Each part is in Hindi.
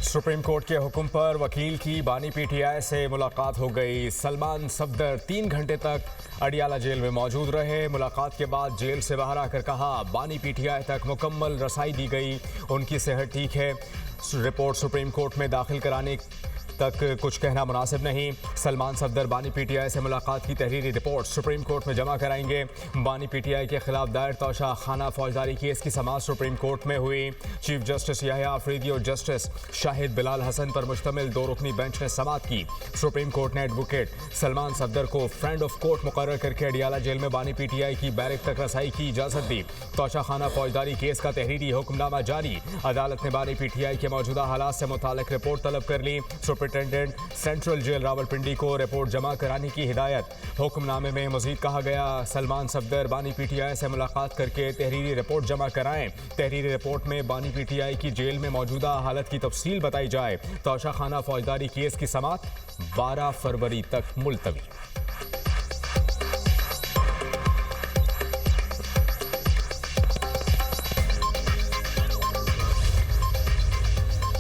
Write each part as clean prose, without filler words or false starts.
सुप्रीम कोर्ट के हुक्म पर वकील की बानी पीटीआई से मुलाकात हो गई। सलमान सफदर 3 घंटे तक अडियाला जेल में मौजूद रहे। मुलाकात के बाद जेल से बाहर आकर कहा, बानी पीटीआई तक मुकम्मल रसाई दी गई, उनकी सेहत ठीक है। रिपोर्ट सुप्रीम कोर्ट में दाखिल कराने तक कुछ कहना मुनासिब नहीं। सलमान सफदर बानी पीटीआई से मुलाकात की तहरीरी रिपोर्ट सुप्रीम कोर्ट में जमा कराएंगे। बानी पीटीआई के खिलाफ दायर तोशा खाना फौजदारी केस की समाअत सुप्रीम कोर्ट में हुई। चीफ जस्टिस याहिया अफरीदी और जस्टिस शाहिद बिलाल हसन पर मुश्तमिल 2 रुकनी बेंच ने समाअत की। सुप्रीम कोर्ट ने एडवोकेट सलमान सफदर को फ्रेंड ऑफ कोर्ट मुकर्रर करके अडियाला जेल में बानी पीटीआई की बैरक तक रसाई की इजाज़त दी। तोशा खाना फौजदारी केस का तहरीरी हुक्मनामा जारी। अदालत ने बानी पीटीआई के मौजूदा हालात से मुतालिक रिपोर्ट तलब कर ली। सुपरिटेंडेंट सेंट्रल जेल रावलपिंडी को रिपोर्ट जमा कराने की हिदायत। हुक्मनामे में मजीद कहा गया, सलमान सफदर बानी पीटीआई से मुलाकात करके तहरीरी रिपोर्ट जमा कराएं। तहरीरी रिपोर्ट में बानी पीटीआई की जेल में मौजूदा हालत की तफसील बताई जाए। तोशा खाना फौजदारी केस की समाअत 12 फरवरी तक मुलतवी।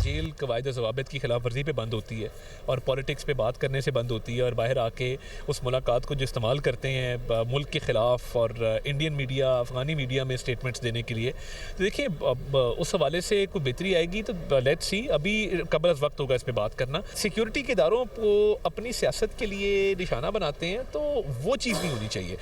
जेल कवायद ज़वाबित की खिलाफ वर्जी पे बंद होती है और पॉलिटिक्स पे बात करने से बंद होती है, और बाहर आके उस मुलाकात को जो इस्तेमाल करते हैं मुल्क के ख़िलाफ़ और इंडियन मीडिया, अफ़गानी मीडिया में स्टेटमेंट्स देने के लिए। तो देखिए, उस हवाले से कोई बेहतरी आएगी तो लेट्स सी। अभी कबल अज़ वक्त होगा इस पर बात करना। सिक्योरिटी के इदारों को अपनी सियासत के लिए निशाना बनाते हैं, तो वो चीज़ नहीं होनी चाहिए।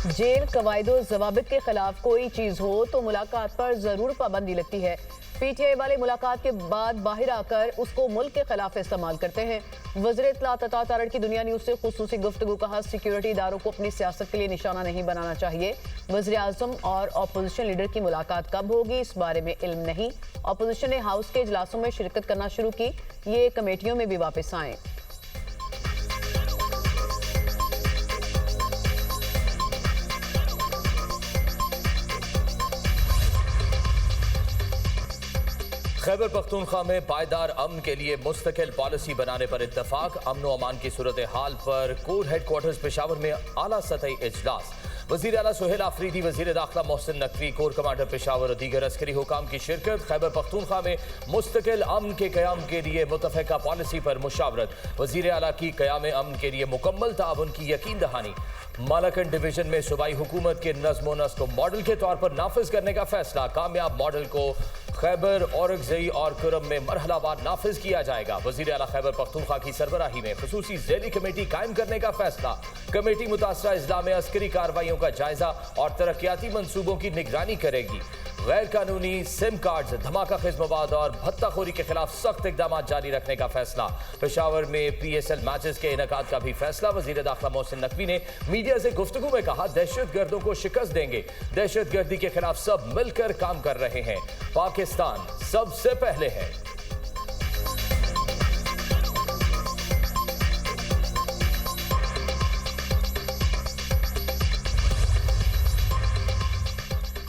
जेल कवायदो ज़वाबित के खिलाफ कोई चीज़ हो तो मुलाकात पर ज़रूर पाबंदी लगती है। पीटीआई वाले मुलाकात के बाद बाहर आकर उसको मुल्क के खिलाफ इस्तेमाल करते हैं। वज़ीर इत्तलात अता तारड़ की दुनिया न्यूज़ से खुसूसी गुफ्तगू। कहा, सिक्योरिटी इदारों को अपनी सियासत के लिए निशाना नहीं बनाना चाहिए। वज़ीर आज़म और अपोजिशन लीडर की मुलाकात कब होगी इस बारे में इल्म नहीं। अपोजिशन ने हाउस के इजलासों में शिरकत करना शुरू की, ये कमेटियों में भी वापस आए। खैबर पख्तूनख्वा में पायदार अमन के लिए मुस्तकिल पॉलिसी बनाने पर इत्तफाक। अमन व अमान की सूरत हाल पर कोर हेडक्वार्टर्स पेशावर में आला सतही इजलास। वज़ीर आला सुहेल आफरीदी, वज़ीर दाखिला मोहसिन नकवी, कोर कमांडर पेशावर और दीगर अस्करी हुकाम की शिरकत। खैबर पख्तूनख्वा में मुस्तकिल अमन के क़याम के लिए मुतफ़िका पॉलिसी पर मुशावरत। वज़ीर आला की क़याम अमन के लिए मुकम्मल ताउन की यकीन दहानी। मालाकंड डिवीजन में सूबाई हुकूमत के नज़्म व नस्क को मॉडल के तौर पर नाफिज करने का फैसला। कामयाब मॉडल को खैबर, औरंगज़ई और कुरम में मरहलावार नाफिज किया जाएगा। वज़ीर आला खैबर पख्तूनख्वा की सरबराही में खुसूसी ज़ैली कमेटी कायम करने का फैसला। कमेटी मुतासरा अजला में अस्करी कार्रवाइयों का जायजा और तरक्याती मंसूबों की निगरानी करेगी। गैर कानूनी सिम कार्ड, धमाका खेज मवाद और भत्ताखोरी के खिलाफ सख्त इकदाम जारी रखने का फैसला। पेशावर में PSL मैचेस के इनेकाद का भी फैसला। वज़ीर दाखिला मोहसिन नकवी ने मीडिया से गुफ्तगू में कहा, दहशत गर्दों को शिकस्त देंगे। दहशत गर्दी के खिलाफ सब मिलकर काम कर रहे हैं। पाकिस्तान सबसे पहले है।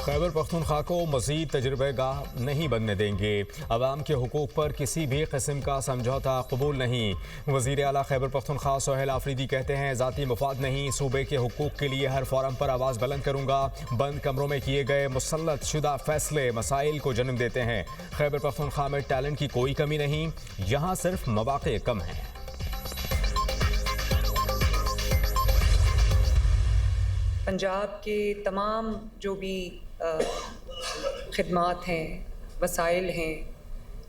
खैबर पख्तूनख्वा को मज़ीद तजुर्बेगाह नहीं बनने देंगे। अवाम के हुकूक पर किसी भी किस्म का समझौता कबूल नहीं। वज़ीर आला खैबर पख्तूनख्वा सुहेल आफरीदी कहते हैं, ज़ाती मुफाद नहीं, सूबे के हुकूक के लिए हर फोरम पर आवाज़ बुलंद करूँगा। बंद कमरों में किए गए मुसल्लत शुदा फैसले मसाइल को जन्म देते हैं। खैबर पख्तूनख्वा में टैलेंट की कोई कमी नहीं, यहाँ सिर्फ मौक़े कम हैं। पंजाब के तमाम जो भी खिदमात हैं, वसाइल हैं,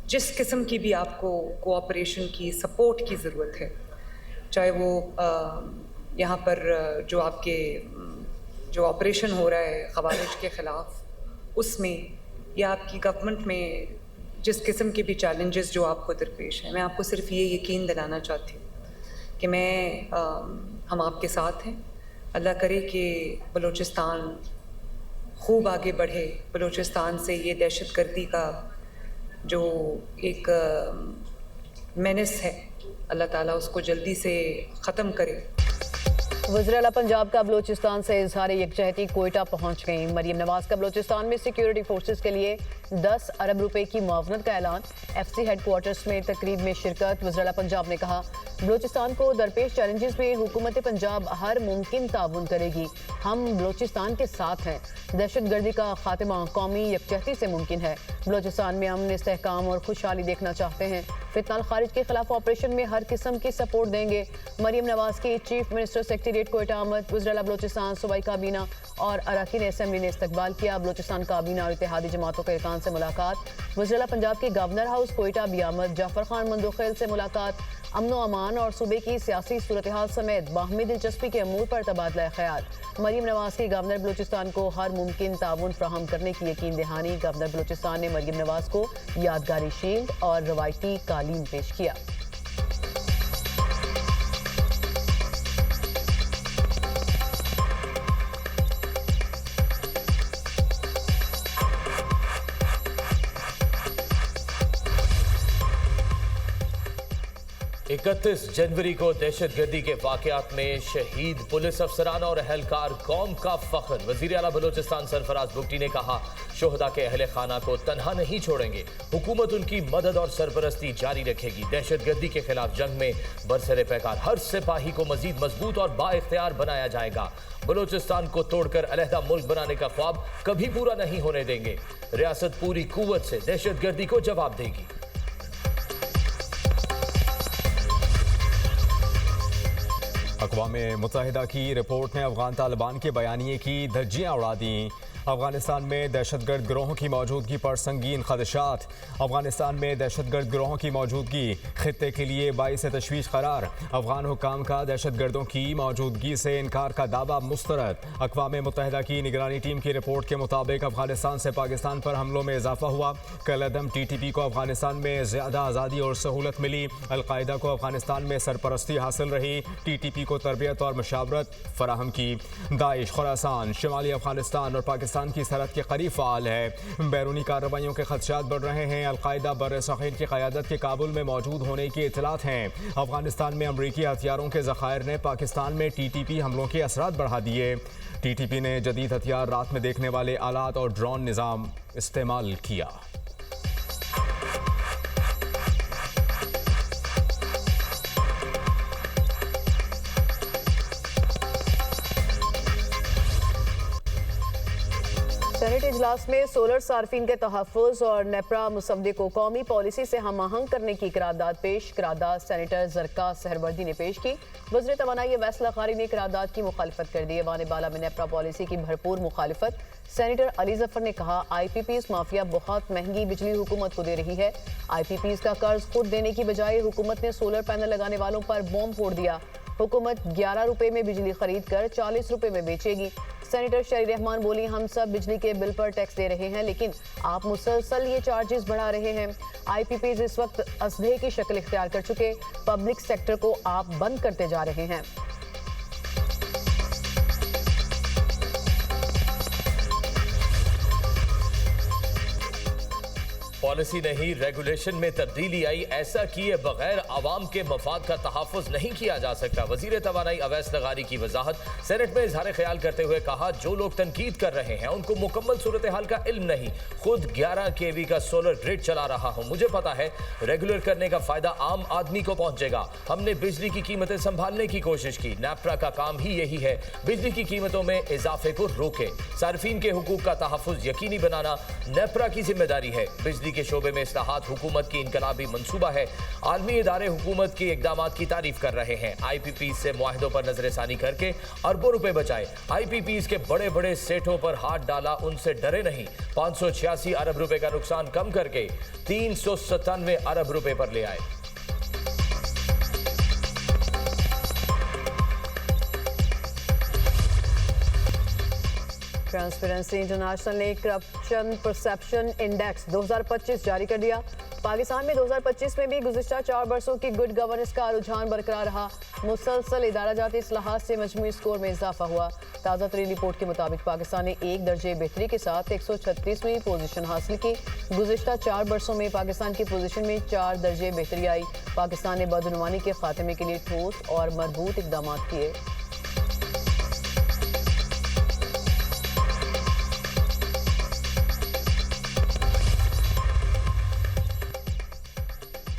जिस किस्म की भी आपको कोऑपरेशन की, सपोर्ट की ज़रूरत है, चाहे वो यहाँ पर जो आपके जो ऑपरेशन हो रहा है ख़वारिज के ख़िलाफ़, उसमें या आपकी गवर्नमेंट में जिस किस्म के भी चैलेंजेस जो आपको दरपेश हैं, मैं आपको सिर्फ ये यकीन दिलाना चाहती हूँ कि हम आपके साथ हैं। अल्लाह करे कि बलूचिस्तान खूब आगे बढ़े। बलूचिस्तान से ये दहशतगर्दी का जो एक मेनेस है, अल्लाह ताला उसको जल्दी से ख़त्म करे। वज़ीर आला पंजाब का बलूचिस्तान से इजहार यकजहती कोयटा पहुंच गई। मरीम नवाज का बलूचिस्तान में सिक्योरिटी फोर्सेस के लिए 10 अरब रुपए की मुआवनत का ऐलान। FC हेडक्वार्टर्स में तकरीब में शिरकत। वज़ीर आला पंजाब ने कहा, बलूचिस्तान को दरपेश चैलेंजेस में हुकूमत पंजाब हर मुमकिन ताउन करेगी। हम बलूचिस्तान के साथ हैं। दहशतगर्दी का खात्मा कौमी यकजहती से मुमकिन है। बलूचिस्तान में अमन, इस्तेहकाम और खुशहाली देखना चाहते हैं। फितनाल खारिज के खिलाफ ऑपरेशन में हर किस्म की सपोर्ट देंगे। मरियम नवाज की चीफ मिनिस्टर सेक्रेटेरिएट कोयटा आमद। वज़ीर-ए-आला बलूचिस्तान, सूबाई काबीना और अरकान असेंबली ने इस्तकबाल किया। बलूचिस्तान काबीना और इत्तेहादी जमातों के अरकान से मुलाकात। वज़ीर-ए-आला पंजाब के गवर्नर हाउस कोयटा भी आमद। जाफर खान मंदोखेल से मुलाकात। अमन व अमान और सूबे की सियासी सूरत हाल समेत बाहमी दिलचस्पी के अमूर पर तबादला ख्याल। मरियम नवाज की गवर्नर बलूचिस्तान को हर मुमकिन ताउन फ्राहम करने की यकीन दहानी। गवर्नर बलूचिस्तान ने मरियम नवाज को यादगारी शील्ड और रवायती कालीन पेश किया। इकतीस जनवरी को दहशतगर्दी के वाकयात में शहीद पुलिस अफसरान और अहलकार कौम का फख्र। वज़ीर-ए-आला बलूचिस्तान सरफराज बुगटी ने कहा, शोहदा के अहले खाना को तन्हा नहीं छोड़ेंगे। हुकूमत उनकी मदद और सरपरस्ती जारी रखेगी। दहशतगर्दी के खिलाफ जंग में बरसरे पैकार हर सिपाही को मजीद मजबूत और बाइख्तियार बनाया जाएगा। बलूचिस्तान को तोड़कर अलहदा मुल्क बनाने का ख्वाब कभी पूरा नहीं होने देंगे। रियासत पूरी कुव्वत से दहशतगर्दी को जवाब देगी। अक़वाम मुत्तहिदा की रिपोर्ट ने अफगान तालिबान के बयानिए की धज्जियाँ उड़ा दी। अफगानिस्तान में दहशतगर्द गिरोहों की मौजूदगी पर संगीन खदशात। अफगानिस्तान में दहशतगर्द गिरोहों की मौजूदगी खित्ते के लिए बाइस तशवीश करार। अफगान हुक्काम का दहशतगर्दों की मौजूदगी से इनकार का दावा मुस्तरद। अक़वाम मुत्तहिदा की निगरानी टीम की रिपोर्ट के मुताबिक अफगानिस्तान से पाकिस्तान पर हमलों में इजाफा हुआ। कलअदम TTP को अफगानिस्तान में ज़्यादा आज़ादी और सहूलत मिली। अलकायदा को अफगानिस्तान में सरपरस्ती हासिल रही। TTP को तरबियत और मशावरत फराहम की। दाइश खुरासान, शिमाली अफगानिस्तान और पाकिस्तान की सरहद के करीब फ़ाल है। बैरूनी कार्रवाइयों के खदशात बढ़ रहे हैं। अलकायदा बर्र-ए-सग़ीर की क़यादत के काबुल में मौजूद होने की इत्तलात हैं। अफगानिस्तान में अमरीकी हथियारों के ज़खायर ने पाकिस्तान में TTP हमलों के असरात बढ़ा दिए। TTP ने जदीद हथियार, रात में देखने वाले आलात और ड्रोन निज़ाम इस्तेमाल किया। सेनेट इजलास में सोलर सार्फिन के तहफ़्फ़ुज़ और नेपरा मुसवदे को कौमी पॉलिसी से हम आहंग करने की करारदाद पेश। करारदाद सेनेटर ज़रका सहरवर्दी ने पेश की। वज़ीर तवानाई अवैस लग़ारी ने करारदाद की मुखालिफत कर दी। ऐवान बाला में नेपरा पॉलिसी की भरपूर मुखालिफत। सेनेटर अली जफ़र ने कहा, IPPs माफिया बहुत महंगी बिजली हुकूमत को दे रही है। IPPs का कर्ज खुद देने की बजाय हुकूमत ने सोलर पैनल लगाने वालों पर बॉम्ब फोड़ दिया। हुकूमत 11 रुपए में बिजली खरीद कर 40 रुपए में बेचेगी। सेनेटर शरी रहमान बोली, हम सब बिजली के बिल पर टैक्स दे रहे हैं, लेकिन आप मुसलसल ये चार्जेस बढ़ा रहे हैं। IPPs इस वक्त असदे की शक्ल इख्तियार कर चुके। पब्लिक सेक्टर को आप बंद करते जा रहे हैं। पॉलिसी नहीं, रेगुलेशन में तब्दीली आई। ऐसा किए बगैर आवाम के मफाद का तहफ़्फ़ुज़ नहीं किया जा सकता। वज़ीर तवानाई अवैस लग़ारी की वजाहत। सेनेट में इजहार ख्याल करते हुए कहा, जो लोग तनकीद कर रहे हैं उनको मुकम्मल सूरत हाल का इल्म नहीं। खुद 11 kV का सोलर ग्रिड चला रहा हूँ, मुझे पता है रेगुलर करने का फ़ायदा आम आदमी को पहुँचेगा। हमने बिजली की कीमतें संभालने की कोशिश की। नेपरा का काम ही यही है, बिजली की कीमतों में इजाफे को रोके। सार्फिन के हुकूक का तहफ़्फ़ुज़ यकीनी बनाना नेपरा की जिम्मेदारी है। बिजली के शोबे में इस्लाहात हुकूमत की इनकलाबी मंसूबा है। आलमी इदारे हुकूमत के इक़दामात की तारीफ कर रहे हैं। IPPs से मुआहदों पर नजरसानी करके अरबों रुपए बचाए। IPPs के बड़े बड़े सेठों पर हाथ डाला, उनसे डरे नहीं। 586 अरब रुपए का नुकसान कम करके 397 अरब रुपए पर ले आए। ट्रांसपेरेंसी इंटरनेशनल ने करप्शन परसेप्शन इंडेक्स 2025 जारी कर दिया। पाकिस्तान में 2025 में भी गुज़िश्ता 4 बरसों की गुड गवर्नेंस का रुझान बरकरार रहा। मुसलसल इदारा जाती इस्लाहात से मजमूई स्कोर में इजाफा हुआ। ताज़ा तरीन रिपोर्ट के मुताबिक पाकिस्तान ने 1 दर्जे बेहतरी के साथ 136वीं पोजीशन हासिल की। गुज़िश्ता 4 बरसों में पाकिस्तान की पोजीशन में 4 दर्जे बेहतरी आई। पाकिस्तान ने बदनुमानी के खात्मे के लिए ठोस और मजबूत इक़दाम किए।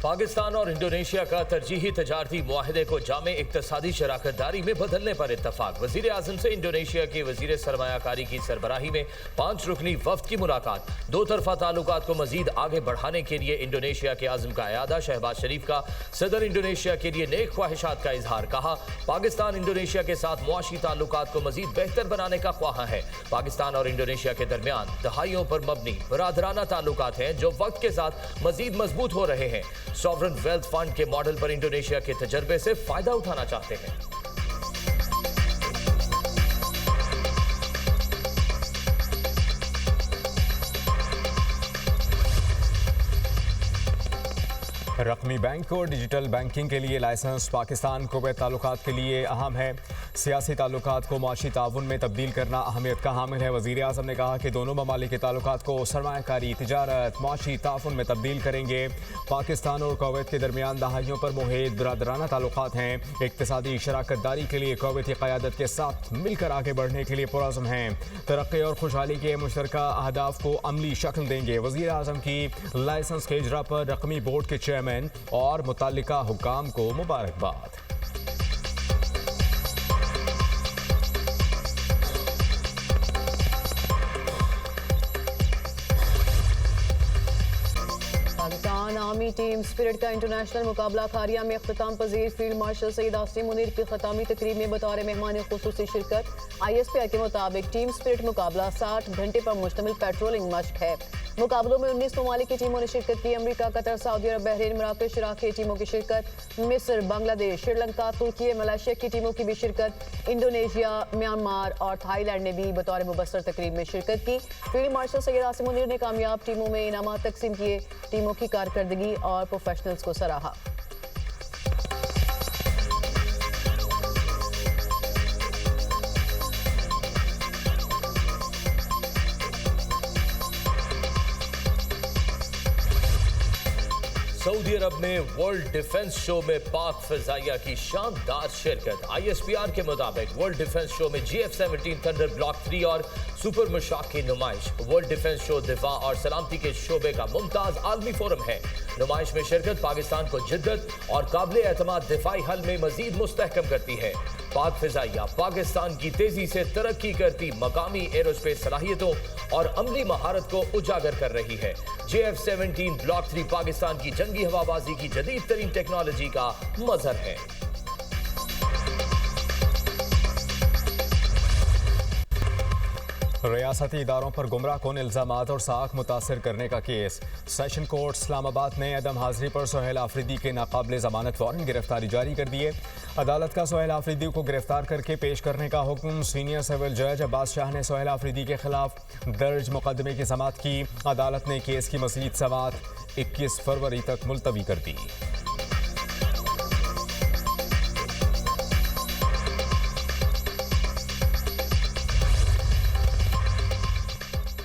पाकिस्तान और इंडोनेशिया का तरजीही तजारती मुआहदे को जामे इक्तसादी शराकतदारी में बदलने पर इत्तफाक। वजीर आजम से इंडोनेशिया के वजीर सरमायाकारी की सरबराही में 5 रुकनी वफ्द की मुलाकात। 2 तरफा ताल्लुकात को मजीद आगे बढ़ाने के लिए इंडोनेशिया के आज़म का अयादा। शहबाज शरीफ का सदर इंडोनेशिया के लिए नेक ख्वाहिशात का इजहार। कहा, पाकिस्तान इंडोनेशिया के साथ मुआशी ताल्लुकात को मजीद बेहतर बनाने का ख्वाह है। पाकिस्तान और इंडोनेशिया के दरमियान दहाइयों पर मबनी बरादराना ताल्लुकात हैं जो वक्त के साथ मजीद मजबूत हो रहे हैं। सॉवरन वेल्थ फंड के मॉडल पर इंडोनेशिया के तजर्बे से फायदा उठाना चाहते हैं। रकमी बैंक और डिजिटल बैंकिंग के लिए लाइसेंस पाकिस्तान कुवैत ताल्लुकात के लिए अहम है। सियासी ताल्लुकात को माशी ताउन में तब्दील करना अहमियत का हामिल है। वज़ीर आज़म ने कहा कि दोनों ममालिक के ताल्लुकात को सरमायाकारी, तिजारत, माशी ताउन में तब्दील करेंगे। पाकिस्तान और कुवैत के दरमियान दहाइयों पर मुहित बरादराना ताल्लुकात हैं। इक्तिसादी शराकतदारी के लिए कुवैती क़यादत के साथ मिलकर आगे बढ़ने के लिए पुरज़्म हैं। तरक्की और खुशहाली के मुश्तरका अहदाफ को अमली शक्ल देंगे। वज़ीर आज़म की लाइसेंस के इजरा पर रकमी बोर्ड के चेयरमैन और मुतल्लिका हुक्काम को मुबारकबाद। पाकिस्तान आर्मी टीम स्पिरिट का इंटरनेशनल मुकाबला खारिया में अख्ताम पजीर फील्ड मार्शल सईद आसिम मुनीर की खतामी तकरीब में बतौर मेहमान खुसूसी शिरकत। ISPI के मुताबिक टीम स्पिरिट मुकाबला 60 घंटे पर मुश्तमिल पेट्रोलिंग मश्क है। मुकाबलों में 19 ममालिक की टीमों ने शिरकत की। अमरीका, कतर, सऊदी अरब, बहरीन, मराकश, इराक की टीमों की शिरकत। मिस्र, बांग्लादेश, श्रीलंका, तुर्की, मलेशिया की टीमों की भी शिरकत। इंडोनेशिया, म्यांमार और थाईलैंड ने भी बतौर मुबस्सर तकरीब में शिरकत की। फील्ड मार्शल सैयद आसिम मुनीर ने कामयाब टीमों में इनामात तकसीम किए, टीमों की कारकर्दगी और प्रोफेशनल्स को सराहा। सऊदी अरब में वर्ल्ड डिफेंस शो में पाक फजाइया की शानदार शिरकत। ISPR के मुताबिक वर्ल्ड डिफेंस शो में GF-17 थंडर ब्लॉक 3 और सुपर मुशाक की नुमाइश। वर्ल्ड डिफेंस शो दिफा और सलामती के शोबे का मुमताज आलमी फोरम है। नुमाइश में शिरकत पाकिस्तान को जिद्दत और काबिल एतमाद दिफाई हल में मजीद मुस्तहकम करती है। पाक फिजाइया पाकिस्तान की तेजी से तरक्की करती मकामी एरोस्पेस सलाहियतों और अमली महारत को उजागर कर रही है। GF-17 ब्लॉक 3 पाकिस्तान की जंगी हवाबाजी की जदीद तरीन टेक्नोलॉजी का मजहर है। रियासती इदारों पर गुमराह कौन इल्जामात और साख मुतासर करने का केस। सेशन कोर्ट इस्लामाबाद ने अदम हाजिरी पर सोहेल आफरीदी के नाकाबिल जमानत वारंट गिरफ्तारी जारी कर दिए। अदालत का सोहेल आफरीदी को गिरफ्तार करके पेश करने का हुक्म। सीनियर सिविल जज अब्बास शाह ने सोहेल आफरीदी के खिलाफ दर्ज मुकदमे की समाअत की। अदालत ने केस की मज़ीद समाअत 21 फरवरी तक मुलतवी कर दी।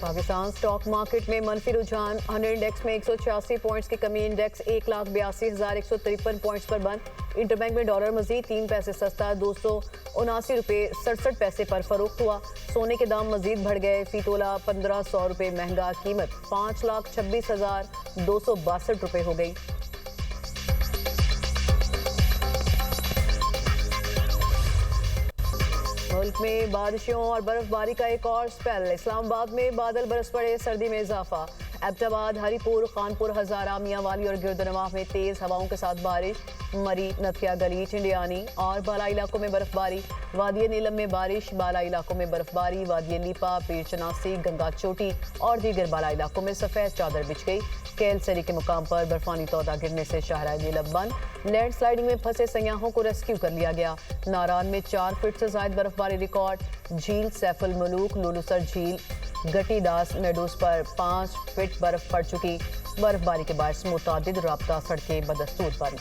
पाकिस्तान स्टॉक मार्केट में मनफी रुझान। 100 इंडेक्स में 186 पॉइंट्स की कमी। इंडेक्स 1,82,153 पॉइंट्स पर बंद। इंटरबैंक में डॉलर मजीद 3 पैसे सस्ता 279 रुपये 67 पैसे पर फरोख्त हुआ। सोने के दाम मजीद बढ़ गए। फी तोला 1500 रुपये महंगा। कीमत 5,26,262 रुपये हो गई। मुल्क में बारिशों और बर्फबारी का एक और स्पेल। इस्लामाबाद में बादल बरस पड़े, सर्दी में इजाफा। एबटाबाद, हरीपुर, खानपुर, हजारा, मियांवाली और गिरदनवाह में तेज हवाओं के साथ बारिश। मरी, नथिया गली, टिंडियानी और बाला इलाकों में बर्फबारी। वादी नीलम में बारिश, बाला इलाकों में बर्फबारी। वादी लीपा, पीर चनासी, गंगा चोटी और दीगर बाला इलाकों में सफेद चादर बिछ गई। केलसरी के मुकाम पर बर्फानी तौदा गिरने से शाहराह नीलम बंद। लैंड स्लाइडिंग में फंसे सयाहों को रेस्क्यू कर लिया गया। नारान में 4 फीट से ज्यादा बर्फबारी रिकॉर्ड। झील सैफुल मलूक, लुलुसर झील, गटीदास मेडोज पर 5 फीट बर्फ पड़ चुकी। बर्फबारी के बायस मुतादिद राब्ता सड़कें बदस्तूर बंद।